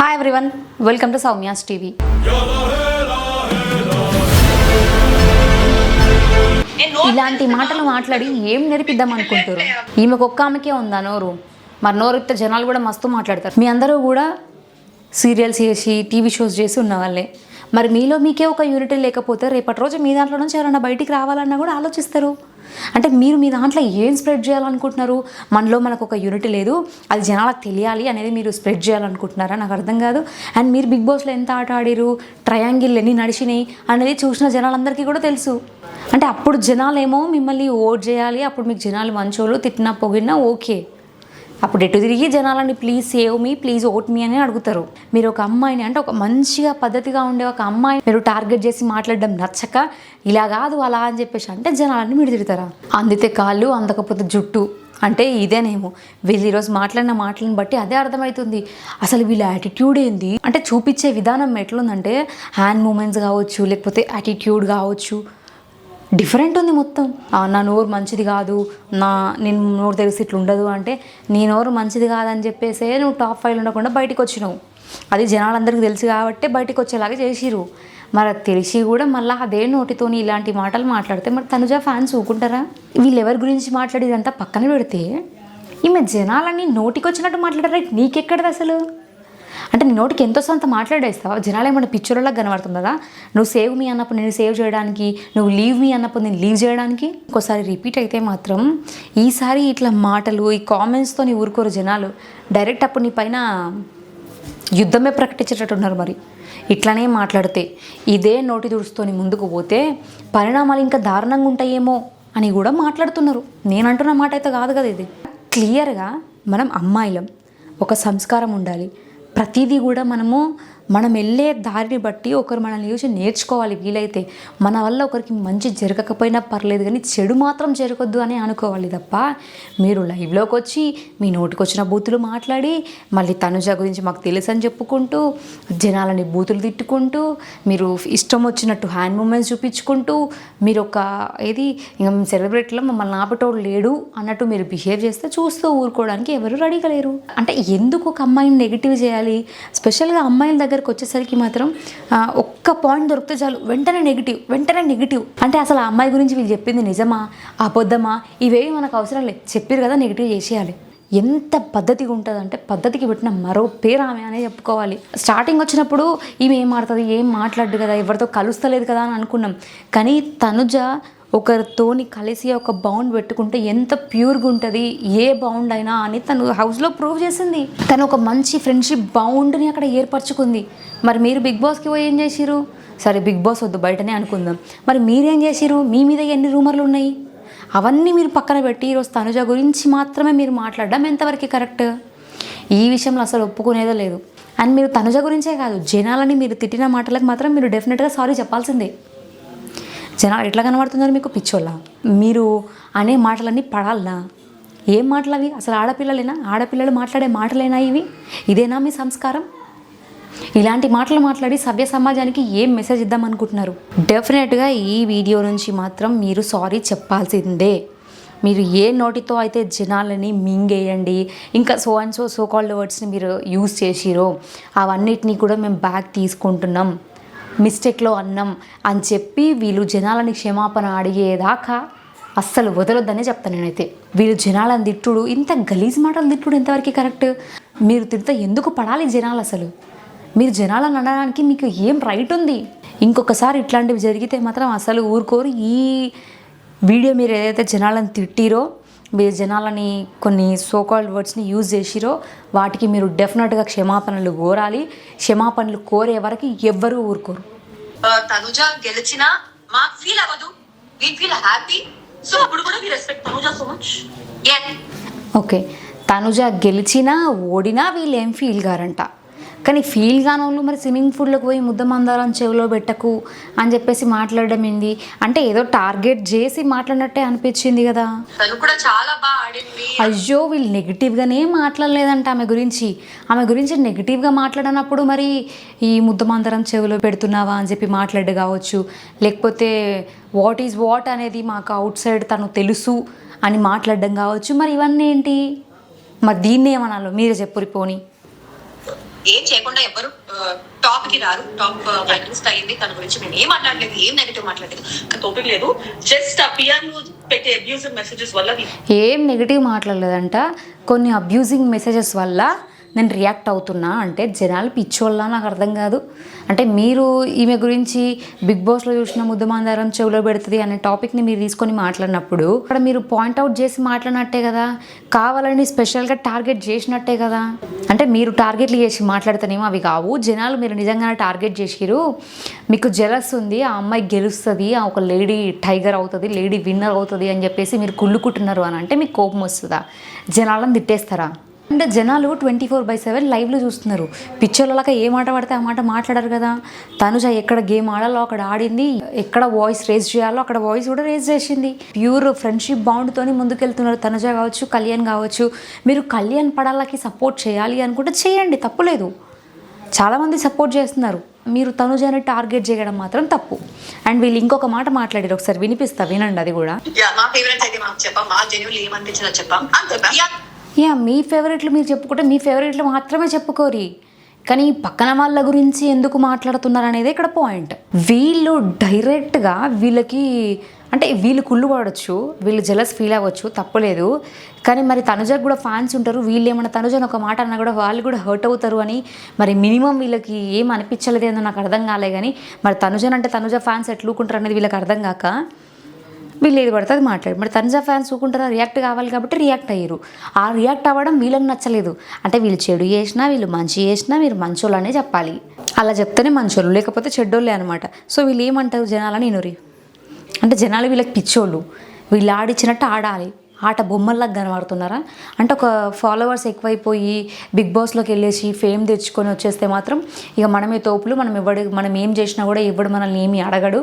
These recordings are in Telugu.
Hi everyone, welcome to Soumya's TV. ఇలాంటి మాటలు మాట్లాడి ఏం నేర్పిద్దాం అనుకుంటారు? ఈమెకు ఒక్క ఆమెకే ఉందా నోరు? మరి నోరు ఇస్తే జనాలు కూడా మస్తు మాట్లాడతారు. మీ అందరూ కూడా సీరియల్స్ చేసి టీవీ షోస్ చేసి ఉన్న వాళ్ళే. మరి మీలో మీకే ఒక యూనిటీ లేకపోతే రేపటి రోజు మీ దాంట్లో నుంచి ఎవరైనా బయటికి రావాలన్నా కూడా ఆలోచిస్తారు. అంటే మీరు మీ దాంట్లో ఏం స్ప్రెడ్ చేయాలనుకుంటున్నారు? మనకు ఒక యూనిటీ లేదు, అది జనాలకు తెలియాలి అనేది మీరు స్ప్రెడ్ చేయాలనుకుంటున్నారా? నాకు అర్థం కాదు. అండ్ మీరు బిగ్ బాస్లో ఎంత ఆట ఆడిరు, ట్రయాంగిల్ ఎన్ని నడిచినాయి అనేది చూసిన జనాలందరికీ కూడా తెలుసు. అంటే అప్పుడు జనాలేమో మిమ్మల్ని ఓట్ చేయాలి, అప్పుడు మీకు జనాలు మంచోళ్ళు, తిట్టినా పొగిడినా ఓకే. అప్పుడు ఎటు తిరిగి జనాలని please save me, please vote me అని అడుగుతారు. మీరు ఒక అమ్మాయిని, అంటే ఒక మంచిగా పద్ధతిగా ఉండే ఒక అమ్మాయి మీరు టార్గెట్ చేసి మాట్లాడడం నచ్చక ఇలా కాదు అలా అని చెప్పేసి అంటే జనాలన్నీ మీరు తిడతారా? అందితే కాళ్ళు అందకపోతే జుట్టు అంటే ఇదేనేమో. వీళ్ళు ఈరోజు మాట్లాడిన మాటలను బట్టి అదే అర్థమవుతుంది. అసలు వీళ్ళ యాటిట్యూడ్ ఏంది అంటే చూపించే విధానం ఎట్లుందంటే హ్యాండ్ మూమెంట్స్ కావచ్చు, లేకపోతే యాటిట్యూడ్ కావచ్చు, డిఫరెంట్ ఉంది మొత్తం. నా నోరు మంచిది కాదు, నేను నోరు తెలిసి ఇట్లా ఉండదు అంటే నీ నోరు మంచిది కాదని చెప్పేసే నువ్వు టాప్ 5 ఉండకుండా బయటకు వచ్చినావు. అది జనాలందరికీ తెలుసు కాబట్టి బయటకు వచ్చేలాగా చేసిరు. మరి అది తెలిసి కూడా మళ్ళీ అదే నోటితోని ఇలాంటి మాటలు మాట్లాడితే మరి తనుజ ఫ్యాన్స్ ఊకుంటారా? వీళ్ళు ఎవరి గురించి మాట్లాడేదంతా పక్కన పెడితే ఈమె జనాలన్నీ నోటికి వచ్చినట్టు మాట్లాడారా? నీకెక్కడది అసలు? అంటే నీ నోటికి ఎంతో సొంత మాట్లాడేస్తావా? జనాలు ఏమన్నా పిక్చర్లా కనబడుతుంది కదా. నువ్వు సేవ్ మీ అన్నప్పుడు నేను సేవ్ చేయడానికి, నువ్వు లీవ్ మీ అన్నప్పుడు నేను లీవ్ చేయడానికి. ఇంకోసారి రిపీట్ అయితే మాత్రం ఈసారి ఇట్లా మాటలు ఈ కామెంట్స్తో నీ ఊరుకోరు జనాలు. డైరెక్ట్ అప్పుడు నీ పైన యుద్ధమే ప్రకటించేటట్టున్నారు. మరి ఇట్లానే మాట్లాడితే ఇదే నోటి దుడుస్తోని ముందుకు పోతే పరిణామాలు ఇంకా దారుణంగా ఉంటాయేమో అని కూడా మాట్లాడుతున్నారు. నేను అంటున్న మాట అయితే కాదు కదా ఇది. క్లియర్గా మనం అమ్మాయిలం, ఒక సంస్కారం ఉండాలి. ప్రతిదీ కూడా మనం వెళ్ళే దారిని బట్టి ఒకరు మనల్ని చూసి నేర్చుకోవాలి. వీలైతే మన వల్ల ఒకరికి మంచి జరగకపోయినా పర్లేదు, కానీ చెడు మాత్రం జరగొద్దు అని అనుకోవాలి తప్ప మీరు లైవ్లోకి వచ్చి మీ నోటికి వచ్చిన బూతులు మాట్లాడి మళ్ళీ తనుజ గురించి మాకు తెలుసు అని చెప్పుకుంటూ జనాలని బూతులు తిట్టుకుంటూ మీరు ఇష్టం వచ్చినట్టు హ్యాండ్ మూమెంట్స్ చూపించుకుంటూ మీరు ఒక ఇంకా మేము సెలబ్రిటీలో మమ్మల్ని ఆపటోడు లేడు అన్నట్టు మీరు బిహేవ్ చేస్తే చూస్తూ ఊరుకోవడానికి ఎవరు రెడీగా లేరు. అంటే ఎందుకు ఒక అమ్మాయిని నెగిటివ్ చేయాలి? స్పెషల్గా అమ్మాయిల దగ్గరకు వచ్చేసరికి మాత్రం ఒక్క పాయింట్ దొరికితే చాలు వెంటనే నెగిటివ్. అంటే అసలు ఆ అమ్మాయి గురించి వీళ్ళు చెప్పింది నిజమా అబద్ధమా ఇవేవి మనకు అవసరం లేదు, చెప్పారు కదా నెగిటివ్ చేసేయాలి. ఎంత పద్ధతిగా ఉంటుంది అంటే పద్ధతికి పెట్టిన మరో పేరు ఆమె అనే చెప్పుకోవాలి. స్టార్టింగ్ వచ్చినప్పుడు ఈమె ఏం ఆడుతుంది, ఏం మాట్లాడు కదా, ఎవరితో కలుస్తలేదు కదా అని అనుకున్నాం. కానీ తనుజ ఒకరితోని కలిసి ఒక బౌండ్ పెట్టుకుంటే ఎంత ప్యూర్గా ఉంటుంది ఏ బౌండ్ అయినా అని తను హౌస్లో ప్రూవ్ చేసింది. తను ఒక మంచి ఫ్రెండ్షిప్ బౌండ్ని అక్కడ ఏర్పరచుకుంది. మరి మీరు బిగ్ బాస్కి పోయి ఏం చేసిరు? సరే బిగ్ బాస్ వద్దు బయటనే అనుకుందాం. మరి మీరేం చేసిరు? మీ మీద ఎన్ని రూమర్లు ఉన్నాయి అవన్నీ మీరు పక్కన పెట్టి ఈరోజు తనుజ గురించి మాత్రమే మీరు మాట్లాడడం ఎంతవరకు కరెక్ట్? ఈ విషయంలో అసలు ఒప్పుకునేదో లేదు. అండ్ మీరు తనుజ గురించే కాదు, జనాలని మీరు తిట్టిన మాటలకు మాత్రం మీరు డెఫినెట్గా సారీ చెప్పాల్సిందే. జనాలు ఎట్లా కనబడుతున్నారు మీకు? పిచ్చోళ్ళ మీరు అనే మాటలన్నీ పడాలనా? ఏం మాటలు అవి? అసలు ఆడపిల్లలేనా? ఆడపిల్లలు మాట్లాడే మాటలేనా ఇవి? ఇదేనా మీ సంస్కారం? ఇలాంటి మాటలు మాట్లాడి సభ్య సమాజానికి ఏం మెసేజ్ ఇద్దాం అనుకుంటున్నారు? డెఫినెట్గా ఈ వీడియో నుంచి మాత్రం మీరు సారీ చెప్పాల్సిందే. మీరు ఏ నోటితో అయితే జనాలని మింగేయండి, ఇంకా సో అండ్ సో కాల్డ్ వర్డ్స్ని మీరు యూజ్ చేసిరో అవన్నిటినీ కూడా మేము బ్యాక్ తీసుకుంటున్నాం, మిస్టేక్లో అన్నాం అని చెప్పి వీళ్ళు జనాలని క్షమాపణ అడిగేదాకా అస్సలు వదలొద్దనే చెప్తాను నేనైతే. వీళ్ళు జనాలను తిట్టుడు, ఇంత గలీజ్ మాటలు తిట్టుడు ఎంతవరకు కరెక్ట్? మీరు తిడితే ఎందుకు పడాలి జనాలు? అసలు మీరు జనాలను అనడానికి మీకు ఏం రైట్ ఉంది? ఇంకొకసారి ఇట్లాంటివి జరిగితే మాత్రం అసలు ఊరుకోరు. ఈ వీడియో మీరు ఏదైతే జనాలను తిట్టిరో, మీరు జనాలని కొన్ని సోకాల్డ్ వర్డ్స్ని యూజ్ చేసిరో వాటికి మీరు డెఫినెట్గా క్షమాపణలు కోరాలి. క్షమాపణలు కోరే వరకు ఎవ్వరూ ఊరుకోరు. తనుజ గెలిచినా మాకు ఫీల్ అవ్వదు, వి ఫీల్ హ్యాపీ. సో ఇప్పుడు కూడా we respect Tanuja so much. Okay, Tanuja గెలిచినా ఓడినా వీళ్ళు ఏం ఫీల్ గారంట. కానీ ఫీల్ కాని వాళ్ళు మరి స్విమ్మింగ్ పూల్లోకి పోయి ముద్ద మందారం చెవిలో పెట్టకు అని చెప్పేసి మాట్లాడడం ఏంది? అంటే ఏదో టార్గెట్ చేసి మాట్లాడినట్టే అనిపించింది కదా. అయ్యో వీళ్ళు నెగిటివ్గానే మాట్లాడలేదంట ఆమె గురించి నెగిటివ్గా మాట్లాడినప్పుడు మరి ఈ ముద్ద మందారం చెవిలో పెడుతున్నావా అని చెప్పి మాట్లాడే కావచ్చు, లేకపోతే వాట్ ఈజ్ వాట్ అనేది మాకు అవుట్ సైడ్ తను తెలుసు అని మాట్లాడడం కావచ్చు. మరి ఇవన్నీ ఏంటి? మరి దీన్ని ఏమనాలో మీరే చెప్పురి పోనీ. ఏం చేయకుండా ఎవరు టాప్ కి రారు. టాప్ ఫైనలిస్ట్ అయ్యింది, తన గురించి మేము ఏం మాట్లాడలేదు, ఏం నెగిటివ్ మాట్లాడలేదు, టోపిక్ లేదు. జస్ట్ ఆ పిఆర్ పెట్టే అబ్యూజివ్ మెసేజెస్ వల్ల ఏం నెగిటివ్ మాట్లాడలేదంట. కొన్ని అబ్యూజింగ్ మెసేజెస్ వల్ల నేను రియాక్ట్ అవుతున్నా అంటే జనాలు పిచ్చోళ్ళ నాకు అర్థం కాదు. అంటే మీరు ఈమె గురించి బిగ్ బాస్లో చూసిన ముద్దమందారం చెవిలో పెడుతుంది అనే టాపిక్ని మీరు తీసుకొని మాట్లాడినప్పుడు అక్కడ మీరు పాయింట్అవుట్ చేసి మాట్లాడినట్టే కదా, కావాలని స్పెషల్గా టార్గెట్ చేసినట్టే కదా. అంటే మీరు టార్గెట్లు చేసి మాట్లాడితేనేమో అవి కావు, జనాలు మీరు నిజంగానే టార్గెట్ చేసిరు, మీకు జెలస్ ఉంది, ఆ అమ్మాయి గెలుస్తుంది, ఆ ఒక లేడీ టైగర్ అవుతుంది, లేడీ విన్నర్ అవుతుంది అని చెప్పేసి మీరు కుళ్ళుకుంటున్నారు అని అంటే మీకు కోపం వస్తుందా? జనాలను తిట్టేస్తారా? అంటే జనాలు 24/7 లైవ్లో చూస్తున్నారు. పిచ్చోళ్ళలాగా ఏ మాట పడితే ఆ మాట మాట్లాడారు కదా. తనుజ ఎక్కడ గేమ్ ఆడాలో అక్కడ ఆడింది, ఎక్కడ వాయిస్ రేజ్ చేయాలో అక్కడ వాయిస్ కూడా రేజ్ చేసింది. ప్యూర్ ఫ్రెండ్షిప్ బాండ్తోని ముందుకెళ్తున్నారు తనుజ కావచ్చు, కళ్యాణ్ కావచ్చు. మీరు కళ్యాణ్ పడాలకి సపోర్ట్ చేయాలి అనుకుంటే చేయండి, తప్పులేదు. చాలామంది సపోర్ట్ చేస్తున్నారు, మీరు తనుజని టార్గెట్ చేయడం మాత్రం తప్పు. అండ్ వీళ్ళు ఇంకొక మాట మాట్లాడారు, ఒకసారి వినిపిస్తా, వినండి. అది కూడా మా ఫేవరెట్ అయితే మాకు చెప్పాం, మా జెన్యున్ ఏమనిపించిందో చెప్పాం అంతే. మీ ఫేవరెట్లు మీరు చెప్పుకుంటే మీ ఫేవరెట్లు మాత్రమే చెప్పుకోరి, కానీ పక్కన వాళ్ళ గురించి ఎందుకు మాట్లాడుతున్నారు అనేది ఇక్కడ పాయింట్. వీళ్ళు డైరెక్ట్గా వీళ్ళకి అంటే వీళ్ళు కుళ్ళు పడవచ్చు, వీళ్ళు జెలస్ ఫీల్ అవ్వచ్చు, తప్పలేదు. కానీ మరి తనుజకు కూడా ఫ్యాన్స్ ఉంటారు, వీళ్ళు ఏమన్నా తనుజని ఒక మాట అన్నా కూడా వాళ్ళు కూడా హర్ట్ అవుతారు అని మరి మినిమం వీళ్ళకి ఏం అనిపించలేదు ఏందో నాకు అర్థం కాలే. కానీ మరి తనుజన్ అంటే తనుజ ఫ్యాన్స్ ఎట్లుకుంటారు అనేది వీళ్ళకి అర్థం కాక వీళ్ళు ఏది పడితే అది మాట్లాడు. మరి తనుజ ఫ్యాన్స్ ఊకుంటారా, రియాక్ట్ కావాలి కాబట్టి రియాక్ట్ అయ్యారు. ఆ రియాక్ట్ అవ్వడం వీళ్ళకి నచ్చలేదు. అంటే వీళ్ళు చెడు చేసినా వీళ్ళు మంచి చేసినా మీరు మంచోళ్ళనే చెప్పాలి, అలా చెప్తేనే మంచోళ్ళు, లేకపోతే చెడ్డోళ్ళే అనమాట. సో వీళ్ళు ఏమంటారు జనాలని ఇనురి అంటే జనాలు వీళ్ళకి పిచ్చోళ్ళు, వీళ్ళు ఆడిచ్చినట్టు ఆడాలి, ఆట బొమ్మల్లాగా కనబడుతున్నారా అంటే ఒక ఫాలోవర్స్ ఎక్కువైపోయి బిగ్ బాస్లోకి వెళ్ళేసి ఫేమ్ తెచ్చుకొని వచ్చేస్తే మాత్రం ఇక మనమే తోపులు, మనం ఏం చేసినా కూడా ఎవడు మనల్ని ఏమీ అడగడు,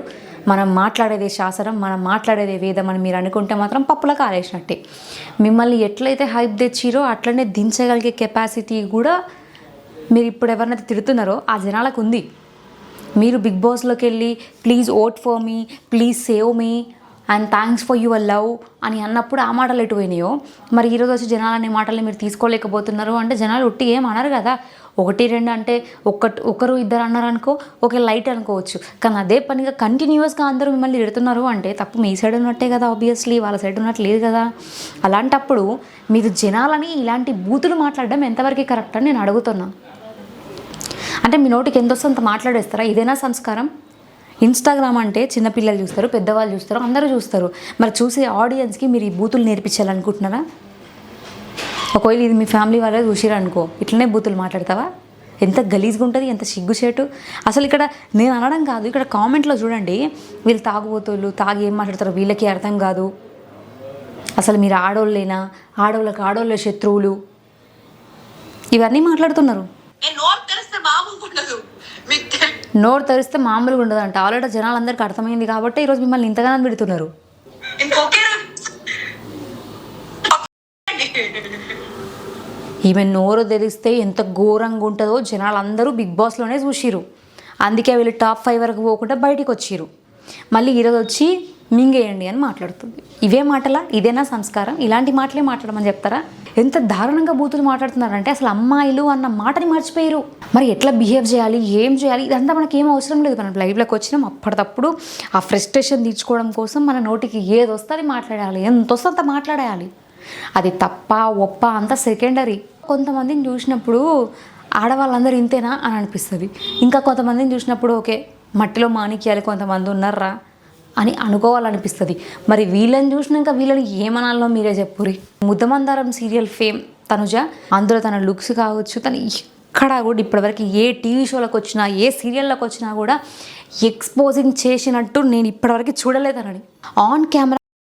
మనం మాట్లాడేదే శాసనం, మనం మాట్లాడేదే వేదం అని మీరు అనుకుంటే మాత్రం పప్పులా కాలేసినట్టే. మిమ్మల్ని ఎట్లయితే హైప్ తెచ్చిరో అట్లనే దించగలిగే కెపాసిటీ కూడా మీరు ఇప్పుడు ఎవరినైతే తిడుతున్నారో ఆ జనాలకు ఉంది. మీరు బిగ్ బాస్లోకి వెళ్ళి please vote for me, please save me and thanks for your love అని అన్నప్పుడు ఆ మాటలు ఎటు పోయినాయో మరి ఈరోజు వచ్చి జనాలు అనే మాటలు మీరు తీసుకోలేకపోతున్నారు. అంటే జనాలు ఒట్టి ఏం అనరు కదా, 1-2 అంటే ఒకరు ఇద్దరు అన్నారు అనుకో, ఒక లైట్ అనుకోవచ్చు. కానీ అదే పనిగా కంటిన్యూస్గా అందరూ మిమ్మల్ని తిడుతున్నారు అంటే తప్పు మీ సైడ్ ఉన్నట్టే కదా, ఆబ్వియస్లీ వాళ్ళ సైడ్ ఉన్నట్టు లేదు కదా. అలాంటప్పుడు మీరు జనాలని ఇలాంటి బూతులు మాట్లాడడం ఎంతవరకు కరెక్ట్ అని నేను అడుగుతున్నా. అంటే మీ నోటికి ఎంత వస్తే అంత మాట్లాడేస్తారా? ఇదేనా సంస్కారం? ఇన్స్టాగ్రామ్ అంటే చిన్నపిల్లలు చూస్తారు, పెద్దవాళ్ళు చూస్తారు, అందరూ చూస్తారు. మరి చూసే ఆడియన్స్కి మీరు ఈ బూతులు నేర్పించాలనుకుంటున్నారా? ఒకవేళ ఇది మీ ఫ్యామిలీ వాళ్ళే చూసిరనుకో, ఇట్లనే బూతులు మాట్లాడతావా? ఎంత గలీజ్గా ఉంటుంది, ఎంత సిగ్గుచేటు. అసలు ఇక్కడ నేను అనడం కాదు, ఇక్కడ కామెంట్లో చూడండి, వీళ్ళు తాగుబోతులు, తాగి ఏం మాట్లాడతారో వీళ్ళకి అర్థం కాదు, అసలు మీరు ఆడోళ్ళేనా, ఆడోళ్ళకి ఆడోళ్ళ శత్రువులు, ఇవన్నీ మాట్లాడుతున్నారు. నోరు తెరిస్తే మామూలుగా ఉండదు అంట. ఆల్రెడీ జనాలందరికీ అర్థమైంది కాబట్టి ఈరోజు మిమ్మల్ని ఇంతగానో పెడుతున్నారు. ఈమె నోరు తెరిస్తే ఎంత ఘోరంగా ఉంటుందో జనాలందరూ బిగ్ బాస్లోనే చూసిరు. అందుకే వీళ్ళు టాప్ 5 వరకు పోకుండా బయటికి వచ్చిరు. మళ్ళీ ఈరోజు వచ్చి మింగేయండి అని మాట్లాడుతుంది. ఇవే మాటలా? ఇదేనా సంస్కారం? ఇలాంటి మాటలే మాట్లాడమని చెప్తారా? ఎంత దారుణంగా బూతులు మాట్లాడుతున్నారంటే అసలు అమ్మాయిలు అన్న మాటని మర్చిపోయారు. మరి ఎట్లా బిహేవ్ చేయాలి, ఏం చేయాలి, ఇదంతా మనకి ఏం అవసరం లేదు. మనం లైవ్లోకి వచ్చినాం, అప్పటికప్పుడు ఆ ఫ్రస్ట్రేషన్ తీర్చుకోవడం కోసం మన నోటికి ఏది వస్తే అది మాట్లాడాలి, ఎంత వస్తే అంత మాట్లాడాలి. అది తప్ప ఒప్ప అంత సెకండరీ. కొంతమందిని చూసినప్పుడు ఆడవాళ్ళందరూ ఇంతేనా అని అనిపిస్తుంది. ఇంకా కొంతమందిని చూసినప్పుడు ఓకే మట్టిలో మాణిక్యాలు కొంతమంది ఉన్నారా అని అనుకోవాలనిపిస్తుంది. మరి వీళ్ళని చూసినాక వీళ్ళని ఏమనాలో మీరే చెప్పురి. ముద్దమందారం సీరియల్ ఫేమ్ తనుజ, అందులో తన లుక్స్ కావచ్చు, తను ఎక్కడా కూడా ఇప్పటివరకు ఏ టీవీ షోలకు వచ్చినా ఏ సీరియల్లోకి వచ్చినా కూడా ఎక్స్పోజింగ్ చేసినట్టు నేను ఇప్పటివరకు చూడలేదనని. On camera